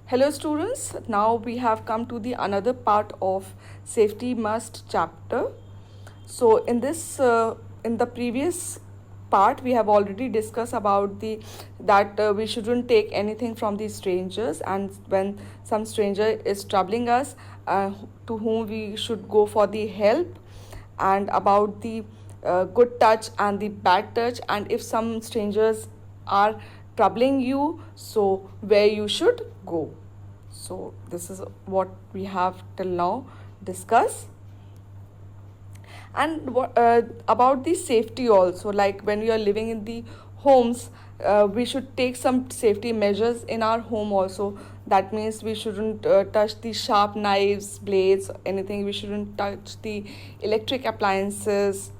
Hello students, now we have come to the another part of safety must chapter. So in the previous part we have already discussed about the that we shouldn't take anything from the strangers, and when some stranger is troubling us, to whom we should go for the help, and about the good touch and the bad touch, and if some strangers are troubling you, so where you should go. So this is what we have till now discussed. And what about the safety also, like when we are living in the homes, we should take some safety measures in our home also. That means we shouldn't touch the sharp knives, blades, anything. We shouldn't touch the electric appliances.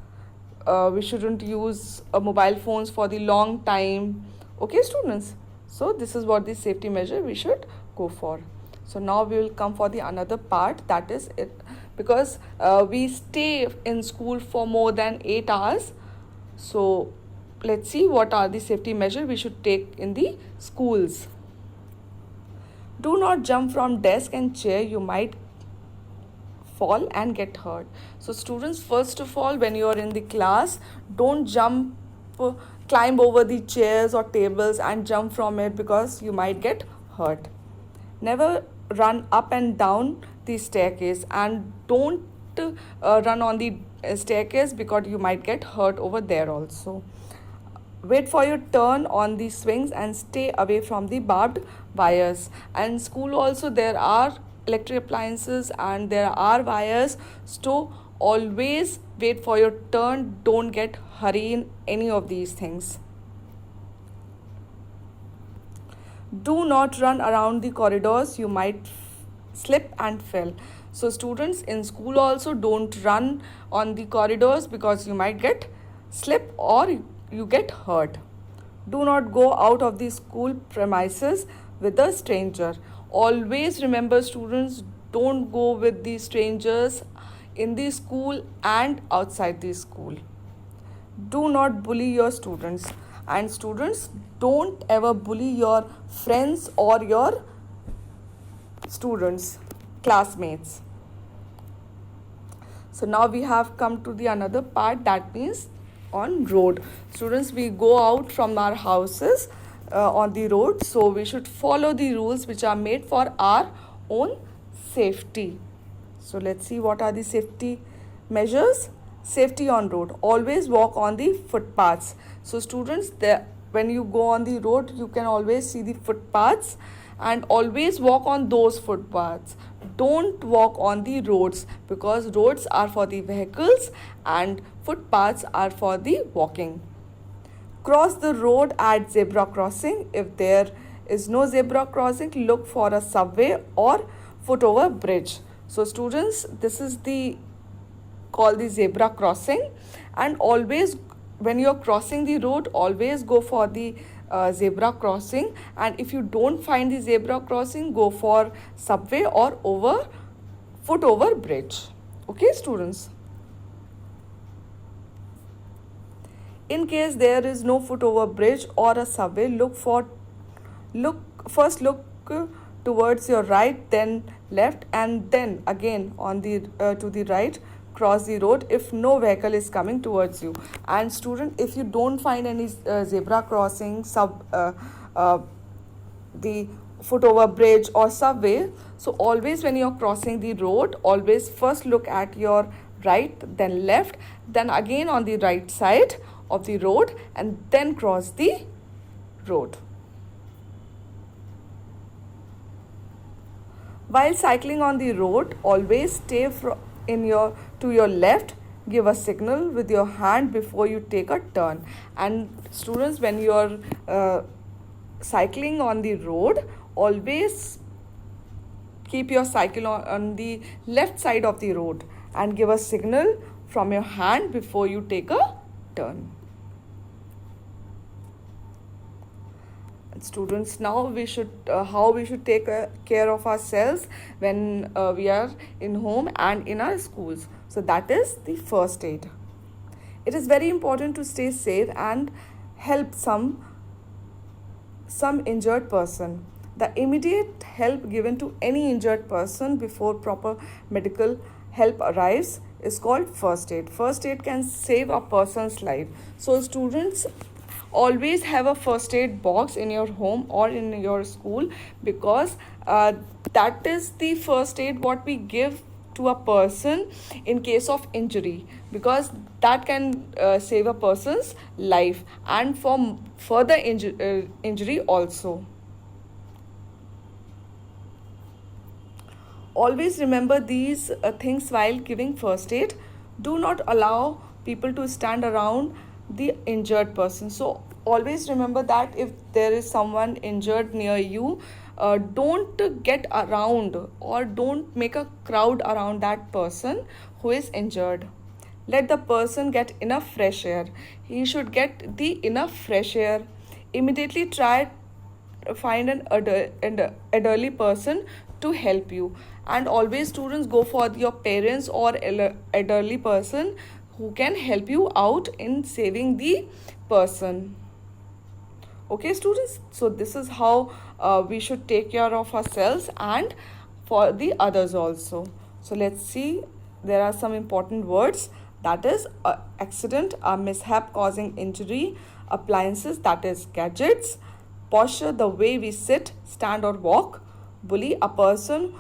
We shouldn't use mobile phones for the long time. Okay, students, so this is what the safety measure we should go for. So now we will come for the another part, that is it, because we stay in school for more than 8 hours. So let's see what are the safety measures we should take in the schools. Do not jump from desk and chair, you might fall and get hurt. So students, first of all, when you are in the class, don't jump, climb over the chairs or tables and jump from it, because you might get hurt. Never run up and down the staircase, and don't run on the staircase, because you might get hurt over there also. Wait for your turn on the swings and stay away from the barbed wires. And school also there are electric appliances and there are wires, so always wait for your turn. Don't get hurry in any of these things. Do not run around the corridors, you might slip and fall. So students, in school also don't run on the corridors, because you might get slip or you get hurt. Do not go out of the school premises with a stranger. Always remember students, don't go with the strangers in the school and outside the school. Do not bully your students, and students, don't ever bully your friends or your students, classmates. So now we have come to the another part, that means on road. Students, we go out from our houses on the road, so we should follow the rules which are made for our own safety. So let's see what are the safety measures. Safety on road, always walk on the footpaths. So students, there, when you go on the road, you can always see the footpaths, and always walk on those footpaths. Don't walk on the roads, because roads are for the vehicles and footpaths are for the walking. Cross the road at zebra crossing. If there is no zebra crossing, look for a subway or foot over bridge. So students, this is the called the zebra crossing, and always when you're crossing the road, always go for the zebra crossing, and if you don't find the zebra crossing, go for subway or over foot over bridge. Okay, students, in case there is no foot over bridge or a subway, look towards your right, then left, and then again on the to the right. Cross the road if no vehicle is coming towards you. And student, if you don't find any zebra crossing, the foot over bridge or subway, so always when you're crossing the road, always first look at your right, then left, then again on the right side of the road, and then cross the road. While cycling on the road, always stay in your to your left. Give a signal with your hand before you take a turn. And students, when you are cycling on the road, always keep your cycle on the left side of the road and give a signal from your hand before you take a turn. Students, now we should how we should take care of ourselves when we are in home and in our schools. So that is the first aid. It is very important to stay safe and help some injured person. The immediate help given to any injured person before proper medical help arrives is called first aid. First aid can save a person's life. So, students, always have a first aid box in your home or in your school, because that is the first aid what we give to a person in case of injury, because that can save a person's life and for further injury also. Always remember these things while giving first aid. Do not allow people to stand around the injured person. So always remember that if there is someone injured near you, don't get around or don't make a crowd around that person who is injured. Let the person get enough fresh air. He should get the enough fresh air. Immediately try find an elderly person to help you, and always students go for your parents or elderly person who can help you out in saving the person. Okay, students, so this is how we should take care of ourselves and for the others also. So let's see, there are some important words, that is accident, a mishap causing injury, appliances, that is gadgets, posture, the way we sit, stand or walk, bully, a person